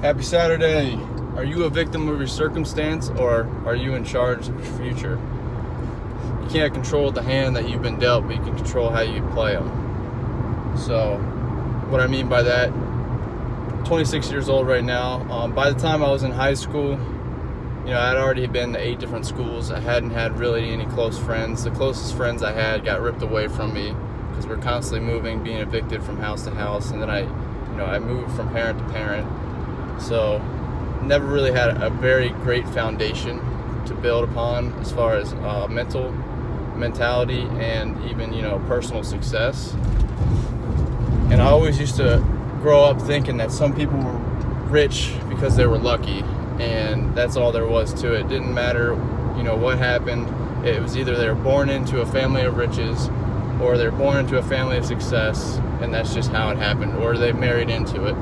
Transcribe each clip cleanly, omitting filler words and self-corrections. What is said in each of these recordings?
Happy Saturday. Are you a victim of your circumstance, or are you in charge of your future? You can't control the hand that you've been dealt, but you can control how you play them. So, what I mean by that, 26 years old right now. By the time I was in high school, I'd already been to 8 different schools. I hadn't had really any close friends. The closest friends I had got ripped away from me because we're constantly moving, being evicted from house to house, and then I moved from parent to parent. So never really had a very great foundation to build upon as far as mentality and even personal success. And I always used to grow up thinking that some people were rich because they were lucky, and that's all there was to it. It didn't matter what happened. It was either they were born into a family of riches, or they're born into a family of success, and that's just how it happened, or they married into it.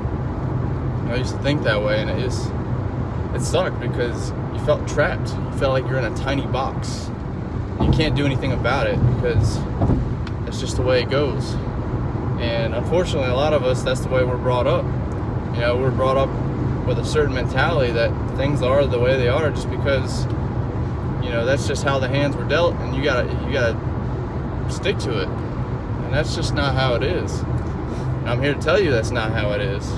I used to think that way, and it sucked because you felt trapped. You felt like you're in a tiny box. You can't do anything about it because that's just the way it goes. And unfortunately, a lot of us, that's the way we're brought up. We're brought up with a certain mentality that things are the way they are just because, that's just how the hands were dealt, and you gotta stick to it. And that's just not how it is. And I'm here to tell you that's not how it is.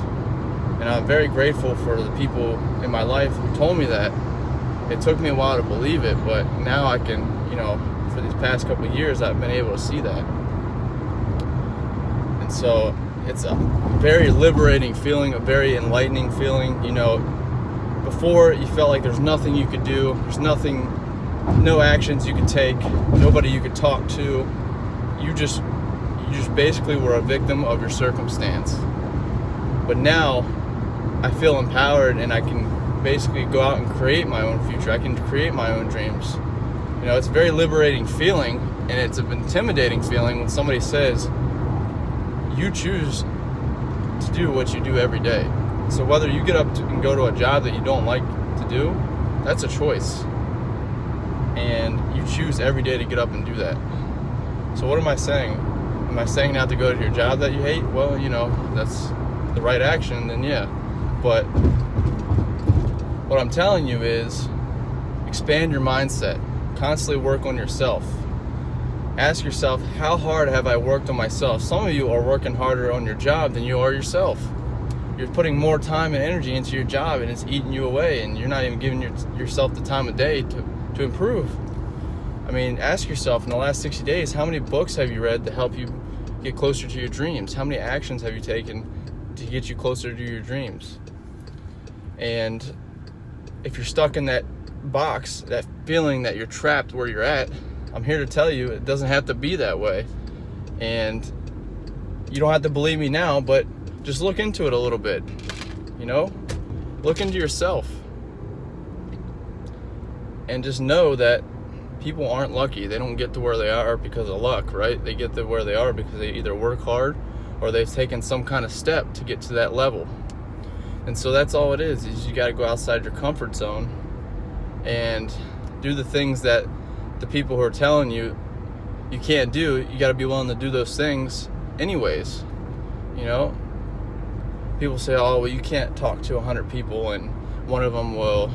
And I'm very grateful for the people in my life who told me that. It took me a while to believe it, but now I can, for these past couple of years, I've been able to see that. And so it's a very liberating feeling, a very enlightening feeling. Before you felt like there's nothing you could do, no actions you could take, nobody you could talk to. You just basically were a victim of your circumstance. But now I feel empowered, and I can basically go out and create my own future. I can create my own dreams. It's a very liberating feeling, and it's an intimidating feeling when somebody says, you choose to do what you do every day. So whether you get up and go to a job that you don't like to do, that's a choice. And you choose every day to get up and do that. So what am I saying? Am I saying not to go to your job that you hate? Well, that's the right action, then yeah. But what I'm telling you is expand your mindset. Constantly work on yourself. Ask yourself, how hard have I worked on myself? Some of you are working harder on your job than you are yourself. You're putting more time and energy into your job, and it's eating you away, and you're not even giving yourself the time of day to improve. Ask yourself, in the last 60 days, how many books have you read to help you get closer to your dreams? How many actions have you taken to get you closer to your dreams? And if you're stuck in that box, that feeling that you're trapped where you're at, I'm here to tell you it doesn't have to be that way. And you don't have to believe me now, but just look into it a little bit. Look into yourself. And just know that people aren't lucky. They don't get to where they are because of luck, right? They get to where they are because they either work hard or they've taken some kind of step to get to that level. And so that's all it is you got to go outside your comfort zone and do the things that the people who are telling you can't do. You got to be willing to do those things anyways. People say, oh, well, you can't talk to 100 people and one of them will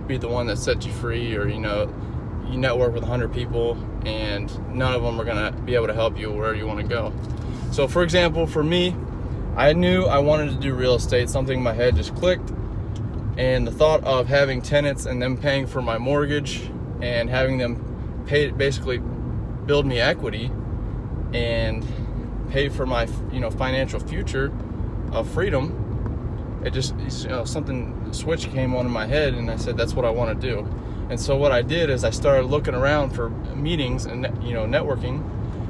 be the one that sets you free, or you network with 100 people and none of them are going to be able to help you where you want to go. So for example, for me, I knew I wanted to do real estate. Something in my head just clicked, and the thought of having tenants and them paying for my mortgage and having them pay, basically build me equity and pay for my financial future of freedom, it just something switch came on in my head, and I said that's what I want to do. And so what I did is I started looking around for meetings and networking,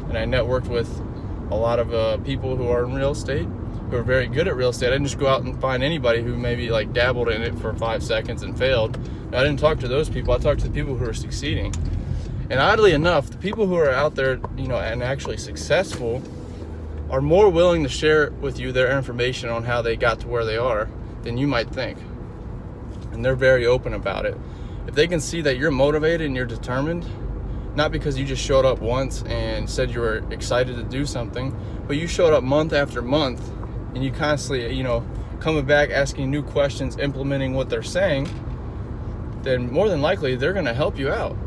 and I networked with a lot of people who are in real estate, who are very good at real estate. I didn't just go out and find anybody who maybe dabbled in it for 5 seconds and failed. I didn't talk to those people. I talked to the people who are succeeding. And oddly enough, the people who are out there, and actually successful, are more willing to share with you their information on how they got to where they are than you might think. And they're very open about it. If they can see that you're motivated and you're determined, not because you just showed up once and said you were excited to do something, but you showed up month after month, and you constantly, coming back, asking new questions, implementing what they're saying, then more than likely they're going to help you out.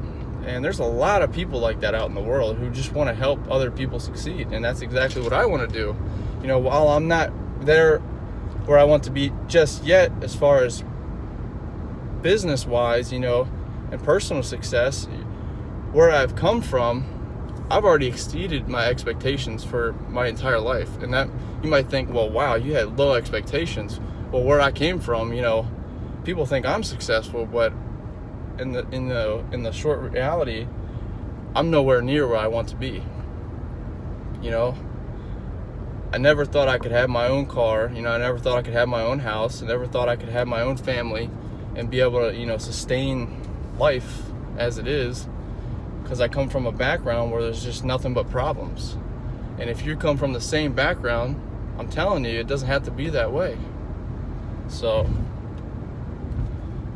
And there's a lot of people like that out in the world who just want to help other people succeed. And that's exactly what I want to do. You know, while I'm not there where I want to be just yet, as far as business wise, you know, and personal success, where I've come from, I've already exceeded my expectations for my entire life. And that, you might think, well, wow, you had low expectations. Well, where I came from, you know, people think I'm successful, but in the short reality, I'm nowhere near where I want to be. You know, I never thought I could have my own car. You know, I never thought I could have my own house. I never thought I could have my own family and be able to, you know, sustain life as it is, because I come from a background where there's just nothing but problems. And if you come from the same background, I'm telling you, it doesn't have to be that way. So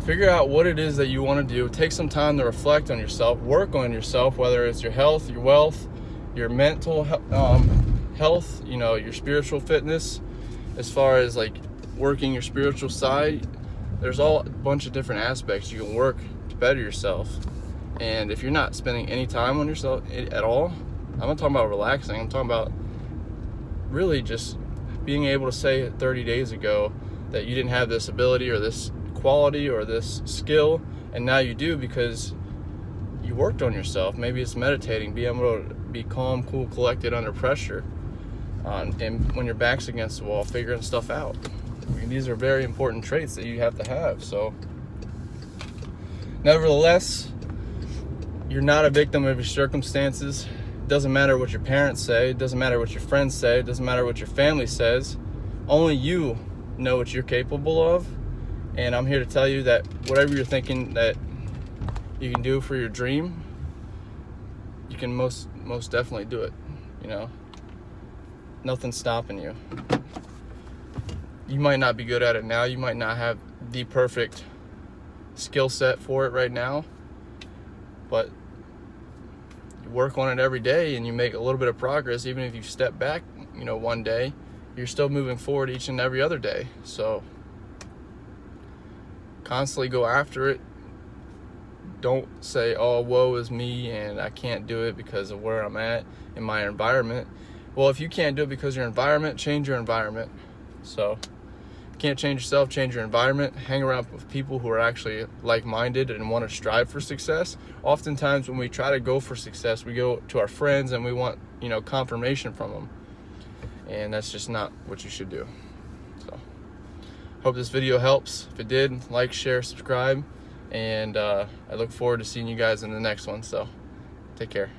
figure out what it is that you want to do. Take some time to reflect on yourself, work on yourself, whether it's your health, your wealth, your mental health, you know, your spiritual fitness. As far as like working your spiritual side, there's all a bunch of different aspects you can work to better yourself. And if you're not spending any time on yourself at all, I'm not talking about relaxing, I'm talking about really just being able to say 30 days ago that you didn't have this ability or this quality or this skill, and now you do because you worked on yourself. Maybe it's meditating, being able to be calm, cool, collected under pressure, and when your back's against the wall, figuring stuff out. I mean, these are very important traits that you have to have. So nevertheless, you're not a victim of your circumstances. It doesn't matter what your parents say, it doesn't matter what your friends say, it doesn't matter what your family says. Only you know what you're capable of. And I'm here to tell you that whatever you're thinking that you can do for your dream, you can most definitely do it. You know, nothing's stopping you. You might not be good at it now. You might not have the perfect skill set for it right now, but you work on it every day and you make a little bit of progress. Even if you step back, you know, one day, you're still moving forward each and every other day. So constantly go after it. Don't say, oh, woe is me and I can't do it because of where I'm at in my environment. Well, if you can't do it because of your environment, change your environment. So if you can't change yourself, change your environment. Hang around with people who are actually like-minded and want to strive for success. Oftentimes when we try to go for success, we go to our friends and we want, you know, confirmation from them. And that's just not what you should do. So hope this video helps. If it did, like, share, subscribe, and I look forward to seeing you guys in the next one. So take care.